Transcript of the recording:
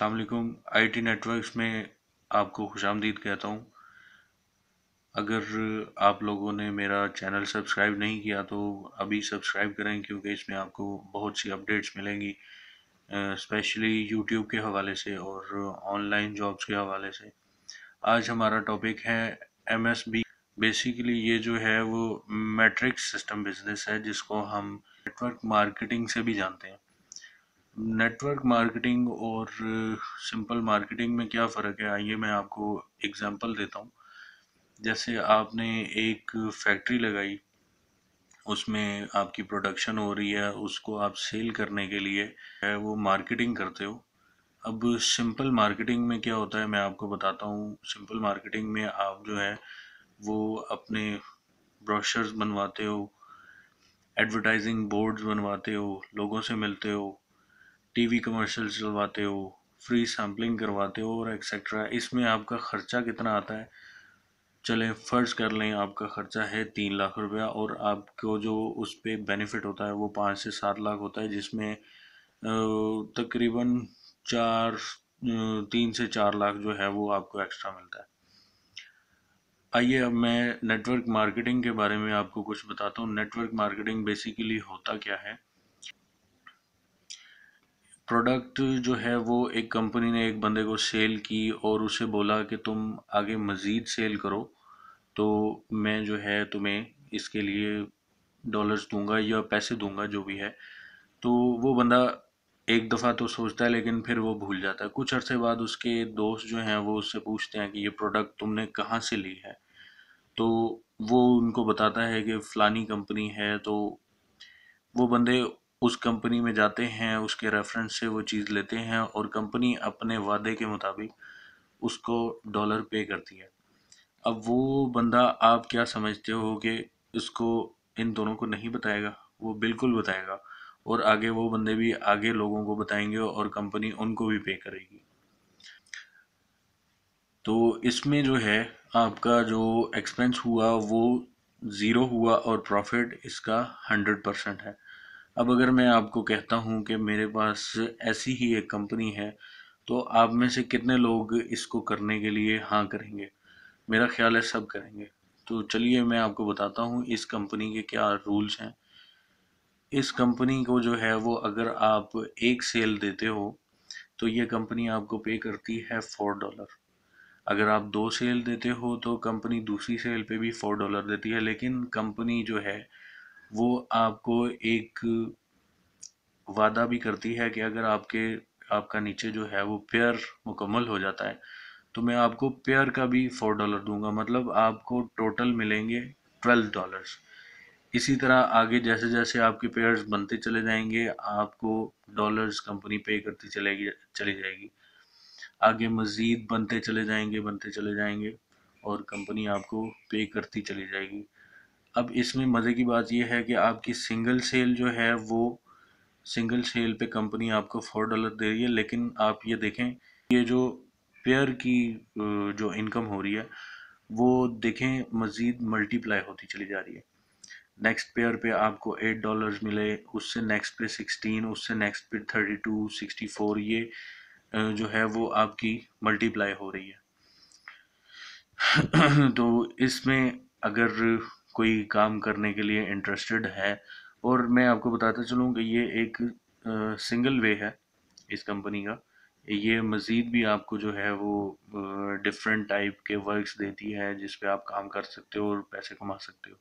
अस्सलाम वालेकुम। IT networks में आपको खुशामदीद कहता हूँ। अगर आप लोगों ने मेरा चैनल सब्सक्राइब नहीं किया तो अभी सब्सक्राइब करें, क्योंकि इसमें आपको बहुत सी अपडेट्स मिलेंगी, स्पेशली यूट्यूब के हवाले से और ऑनलाइन जॉब्स के हवाले से। आज हमारा टॉपिक है एमएसबी। बेसिकली ये जो है वो मैट्रिक्स सिस्टम बिजनेस है, जिसको हम नेटवर्क मार्केटिंग से भी जानते हैं। नेटवर्क मार्केटिंग और सिंपल मार्केटिंग में क्या फ़र्क है, आइए मैं आपको एग्जांपल देता हूँ। जैसे आपने एक फैक्ट्री लगाई, उसमें आपकी प्रोडक्शन हो रही है, उसको आप सेल करने के लिए है वो मार्केटिंग करते हो। अब सिंपल मार्केटिंग में क्या होता है मैं आपको बताता हूँ। सिंपल मार्केटिंग में आप जो है वो अपने ब्रोशर्स बनवाते हो, एडवर्टाइजिंग बोर्ड्स बनवाते हो, लोगों से मिलते हो, टीवी कमर्शियल चलवाते हो, फ्री सैम्पलिंग करवाते हो और एक्सेट्रा। इसमें आपका खर्चा कितना आता है, चलें फ़र्ज़ कर लें आपका खर्चा है 3 लाख रुपया, और आपको जो उस पर बेनिफिट होता है वो 5 से 7 लाख होता है, जिसमें तकरीबन 3 से 4 लाख जो है वो आपको एक्स्ट्रा मिलता है। आइए अब मैं नेटवर्क मार्केटिंग के बारे में आपको कुछ बताता हूँ। नेटवर्क मार्केटिंग बेसिकली होता क्या है। प्रोडक्ट जो है वो एक कंपनी ने एक बंदे को सेल की और उसे बोला कि तुम आगे मज़ीद सेल करो, तो मैं जो है तुम्हें इसके लिए डॉलर्स दूंगा या पैसे दूंगा, जो भी है। तो वो बंदा एक दफ़ा तो सोचता है, लेकिन फिर वो भूल जाता है। कुछ अरसे बाद उसके दोस्त जो हैं वो उससे पूछते हैं कि ये प्रोडक्ट तुमने कहाँ से ली है। तो वो उनको बताता है कि फ़लानी कंपनी है। तो वो बंदे उस कंपनी में जाते हैं, उसके रेफरेंस से वो चीज़ लेते हैं और कंपनी अपने वादे के मुताबिक उसको डॉलर पे करती है। अब वो बंदा, आप क्या समझते हो कि इसको इन दोनों को नहीं बताएगा? वो बिल्कुल बताएगा, और आगे वो बंदे भी आगे लोगों को बताएंगे और कंपनी उनको भी पे करेगी। तो इसमें जो है आपका जो एक्सपेंस हुआ वो ज़ीरो हुआ और प्रॉफिट इसका 100% है। अब अगर मैं आपको कहता हूँ कि मेरे पास ऐसी ही एक कंपनी है, तो आप में से कितने लोग इसको करने के लिए हाँ करेंगे? मेरा ख्याल है सब करेंगे। तो चलिए मैं आपको बताता हूँ इस कंपनी के क्या रूल्स हैं। इस कंपनी को जो है वो, अगर आप एक सेल देते हो तो ये कंपनी आपको पे करती है $4। अगर आप 2 सेल देते हो तो कंपनी दूसरी सेल पे भी $4 देती है। लेकिन कंपनी जो है वो आपको एक वादा भी करती है कि अगर आपका नीचे जो है वो पेयर मुकम्मल हो जाता है, तो मैं आपको पेयर का भी $4 दूंगा, मतलब आपको टोटल मिलेंगे $12। इसी तरह आगे जैसे जैसे आपके पेयर्स बनते चले जाएंगे, आपको डॉलर्स कंपनी पे करती चली जाएगी। आगे मज़ीद बनते चले जाएंगे और कंपनी आपको पे करती चली जाएगी। अब इसमें मज़े की बात यह है कि आपकी सिंगल सेल जो है वो, सिंगल सेल पे कंपनी आपको $4 दे रही है, लेकिन आप ये देखें, ये जो पेयर की जो इनकम हो रही है वो देखें मज़ीद मल्टीप्लाई होती चली जा रही है। नेक्स्ट पेयर पे आपको $8 मिले, उससे नेक्स्ट पे 16, उससे नेक्स्ट पे 32, 64, ये जो है वो आपकी मल्टीप्लाई हो रही है। तो इसमें अगर कोई काम करने के लिए इंटरेस्टेड है, और मैं आपको बताता चलूँ कि ये एक सिंगल वे है इस कंपनी का। ये मज़ीद भी आपको जो है वो डिफरेंट टाइप के वर्क्स देती है जिस पे आप काम कर सकते हो और पैसे कमा सकते हो।